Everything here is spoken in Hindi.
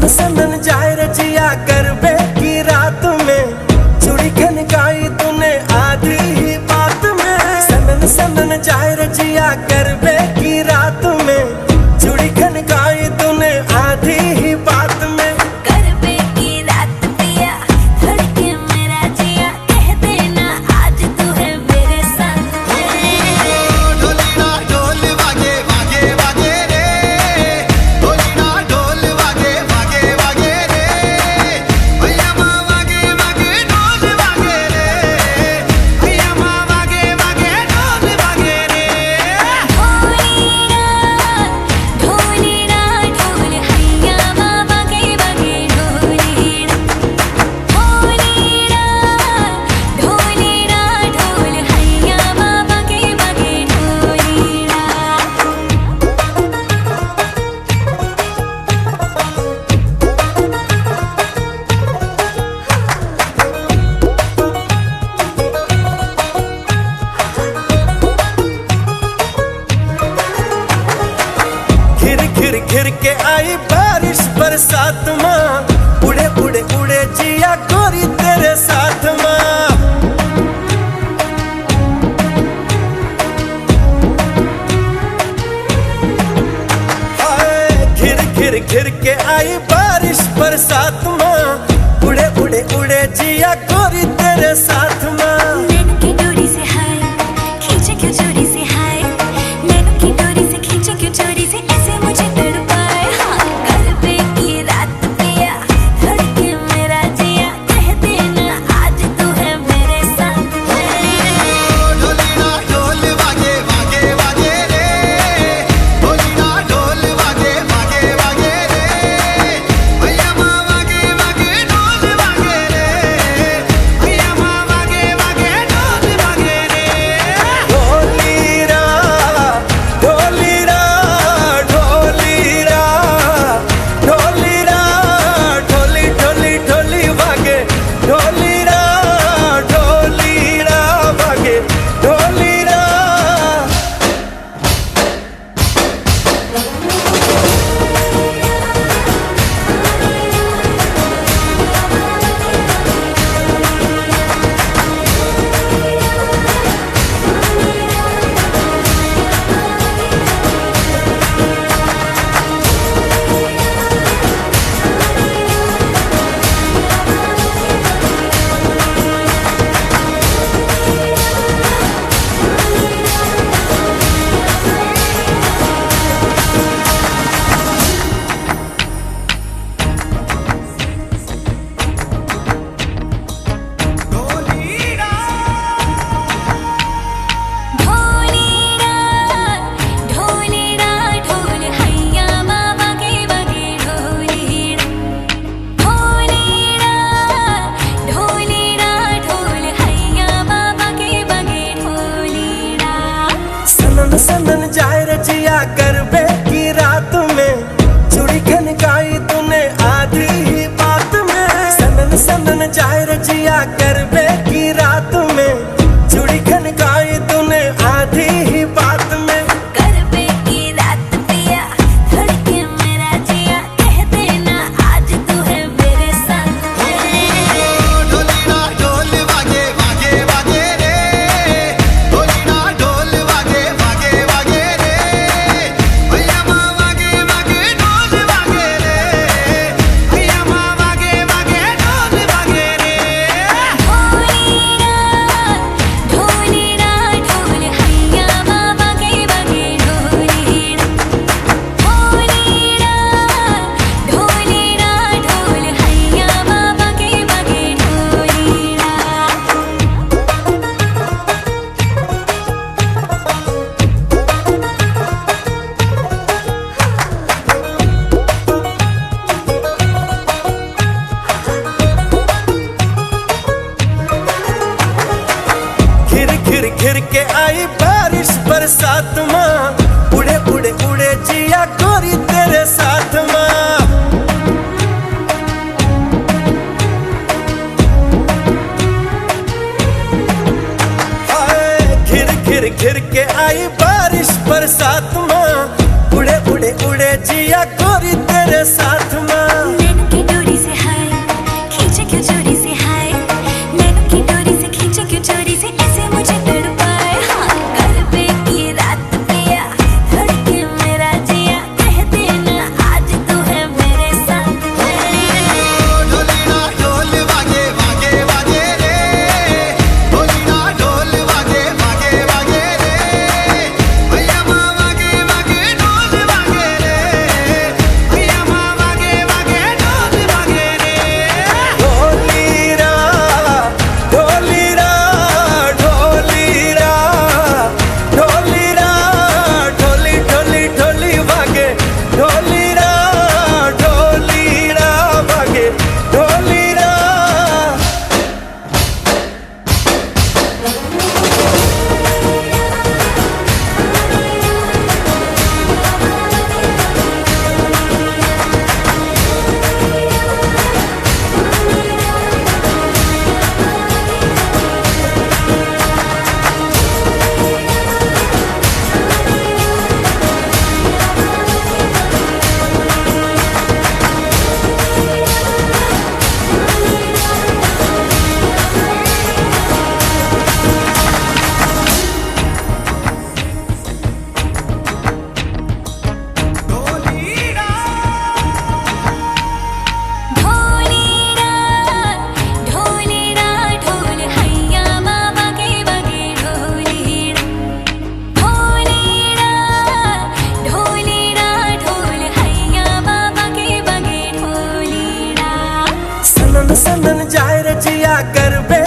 सनन जाए रजिया गरबे की रात में, चूड़ी खनकाई तूने आधी ही बात में। सनन सनन जाए रजिया गरबे की रात में, चूड़ी खनकाई तूने आधी ही बात में। गरबे की रात पिया धड़के मेरा जिया, कह देना आज तू है मेरे साथ। ढोली ना ढोल वागे वागे वागे रे, ढोली ना ढोल वागे वागे वागे रे, भैया माँ वागे वागे ढोल वागे रे, भैया माँ वागे वागे ढोल वागे रे। ढोली ना ढोल हैया बाबा के बगे ढोली ना, ढोली ना ढोल हैया बाबा के बगे ढोली ना। घिर घिर घिर के आई बारिश बरसात माँ, उड़े उड़े उड़े जिया गोरी तेरे साथ माँ। हाय घिर घिर घिर के आई बारिश बरसात माँ, उड़े उड़े उड़े जिया गोरी तेरे साथ माँ। नैन की डोरी से हाय खींचे क्यों चोरी से, हाय नैन की डोरी से खींचे क्यों चोरी से, ऐसे मुझे तड़पाए। हाँ गरबे की रात पिया धड़के मेरा जिया, कह देना आज तू है मेरे साथ। ढोली ना ढोल वागे वागे वागे रे, ढोली ना ढोल वागे वागे वागे रे, भैया माँ वागे वागे ढोल वागे रे, भैया माँ वागे वागे ढोल वागे रे। ढोलीरा ढोलीरा ढोलीरा ढोलीरा ढोली ढोली ढोली वागे, ढोलीरा ढोलीरा वागे ढोलीरा। ढोली ना ढोल हैया बाबा के बगे ढोली ना, ढोली ना ढोल हैया बाबा के बगे ढोली ना। सनन सनन जाए रजिया गरबे की रात में, चूड़ी खनकाई तूने आधी ही बात में। सनन सनन जाए रजिया गरबे की रात में, चूड़ी खनकाई तूने आधी ही बात में। गरबे की रात पिया धड़के मेरा जिया, कह देना आज तू है मेरे साथ। ढोली ना ढोल वागे वागे वागे रे, ढोली ना ढोल वागे वागे वागे रे, भैया माँ वागे वागे ढोल वागे रे, भैया माँ वागे वागे ढोल वागे रे। ढोली ना ढोल हैया बाबा के बगे ढोली ना, ढोली ना ढोल हैया बाबा के बगे ढोली ना। घिर घिर घिर के आई बारिश बरसात माँ, उड़े उड़े उड़े जिया गोरी तेरे साथ माँ। हाय घिर घिर घिर के आई बारिश बरसात माँ, उड़े उड़े उड़े जिया गोरी तेरे साथ माँ। नैन सनन सनन जाए रजिया करबे